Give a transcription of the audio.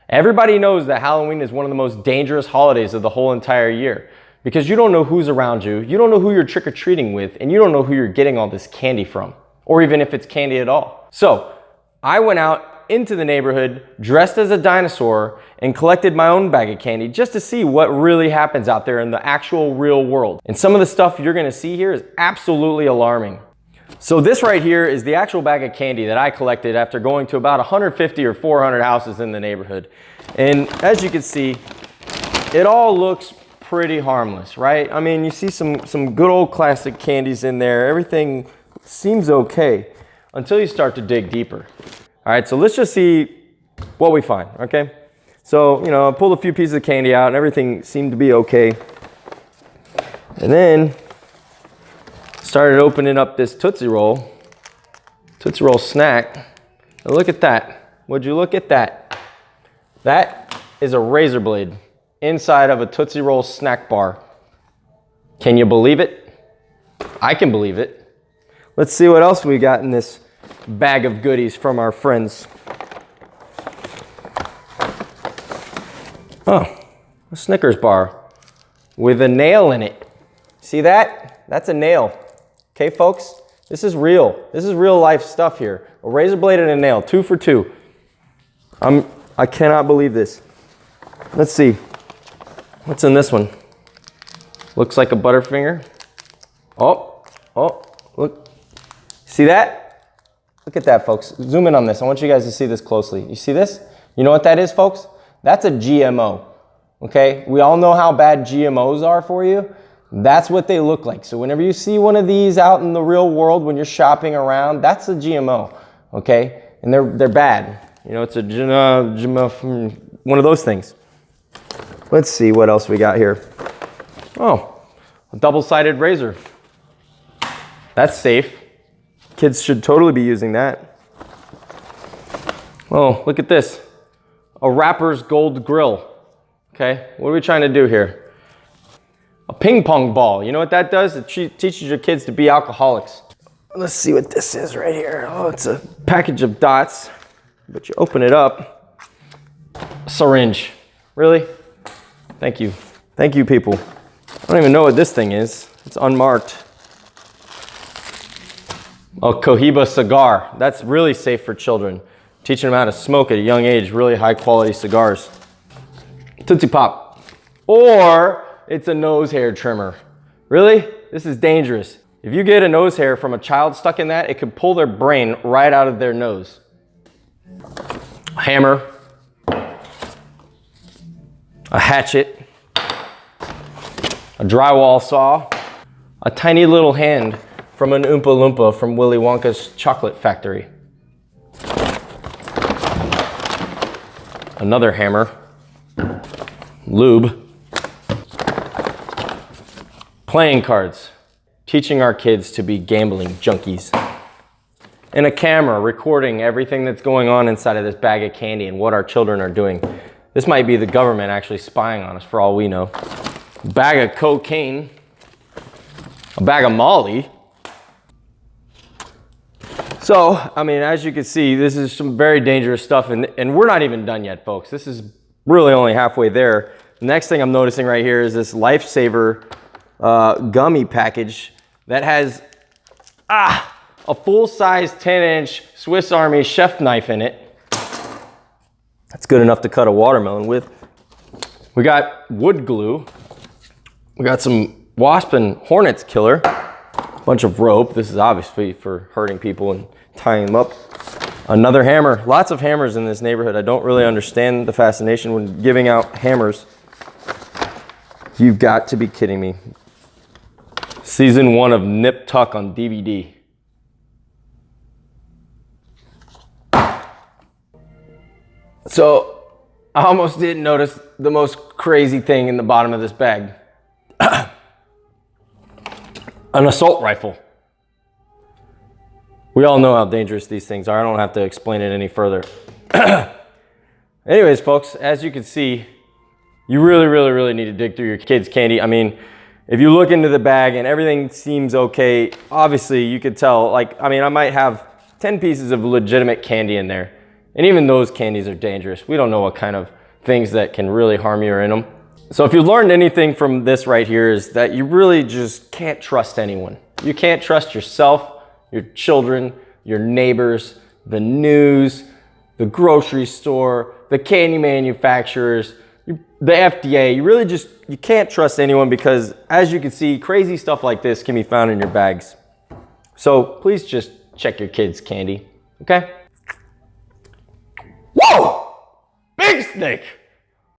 Everybody knows that Halloween is one of the most dangerous holidays of the whole entire year because you don't know who's around you, you don't know who you're trick-or-treating with, and you don't know who you're getting all this candy from, or even if it's candy at all. So I went out into the neighborhood dressed as a dinosaur and collected my own bag of candy just to see what really happens out there in the actual real world. And some of the stuff you're gonna see here is absolutely alarming. So this right here is the actual bag of candy that I collected after going to about 150 or 400 houses in the neighborhood. And as you can see, it all looks pretty harmless, right? I mean, you see some good old classic candies in there. Everything seems okay until you start to dig deeper. All right, so let's just see what we find, okay? So, you know, I pulled a few pieces of candy out and everything seemed to be okay. And then started opening up this Tootsie Roll snack. And look at that. Would you look at that? That is a razor blade inside of a Tootsie Roll snack bar. Can you believe it? I can believe it. Let's see what else we got in this bag of goodies from our friends. Oh, a Snickers bar with a nail in it. See that? That's a nail. Okay, folks, this is real. This is real life stuff here. A razor blade and a nail, 2 for 2. I cannot believe this. Let's see. What's in this one? Looks like a Butterfinger. Oh, look. See that? Look at that, folks. Zoom in on this. I want you guys to see this closely. You see this? You know what that is, folks? That's a GMO. Okay? We all know how bad GMOs are for you. That's what they look like. So whenever you see one of these out in the real world when you're shopping around, that's a GMO, okay? And they're bad. You know, it's a GMO, one of those things. Let's see what else we got here. Oh, a double-sided razor. That's safe. Kids should totally be using that. Oh, look at this. A Rapper's Gold Grill. Okay, what are we trying to do here? A ping pong ball. You know what that does? It teaches your kids to be alcoholics. Let's see what this is right here. Oh, it's a package of dots, but you open it up. A syringe. Really? Thank you. Thank you, people. I don't even know what this thing is. It's unmarked. A Cohiba cigar. That's really safe for children. Teaching them how to smoke at a young age, really high quality cigars. Tootsie Pop. Or it's a nose hair trimmer. Really? This is dangerous. If you get a nose hair from a child stuck in that, it could pull their brain right out of their nose. A hammer. A hatchet. A drywall saw. A tiny little hand from an Oompa Loompa from Willy Wonka's chocolate factory. Another hammer. Lube. Playing cards, teaching our kids to be gambling junkies. And a camera recording everything that's going on inside of this bag of candy and what our children are doing. This might be the government actually spying on us for all we know. A bag of cocaine, a bag of Molly. So, I mean, as you can see, this is some very dangerous stuff and we're not even done yet, folks. This is really only halfway there. The next thing I'm noticing right here is this Lifesaver gummy package that has a full-size 10-inch Swiss Army chef knife in it. That's good enough to cut a watermelon with. We got wood glue. We got some wasp and hornets killer. A bunch of rope. This is obviously for hurting people and tying them up. Another hammer. Lots of hammers in this neighborhood. I don't really understand the fascination when giving out hammers. You've got to be kidding me. Season 1 of Nip Tuck on DVD. So, I almost didn't notice the most crazy thing in the bottom of this bag. An assault rifle. We all know how dangerous these things are. I don't have to explain it any further. Anyways, folks, as you can see, you really need to dig through your kids' candy. I mean, if you look into the bag and everything seems okay, obviously you could tell, like, I mean, I might have 10 pieces of legitimate candy in there. And even those candies are dangerous. We don't know what kind of things that can really harm you are in them. So if you learned anything from this right here is that you really just can't trust anyone. You can't trust yourself, your children, your neighbors, the news, the grocery store, the candy manufacturers, the FDA. You can't trust anyone because, as you can see, crazy stuff like this can be found in your bags. So please just check your kids' candy, okay? Whoa! Big snake!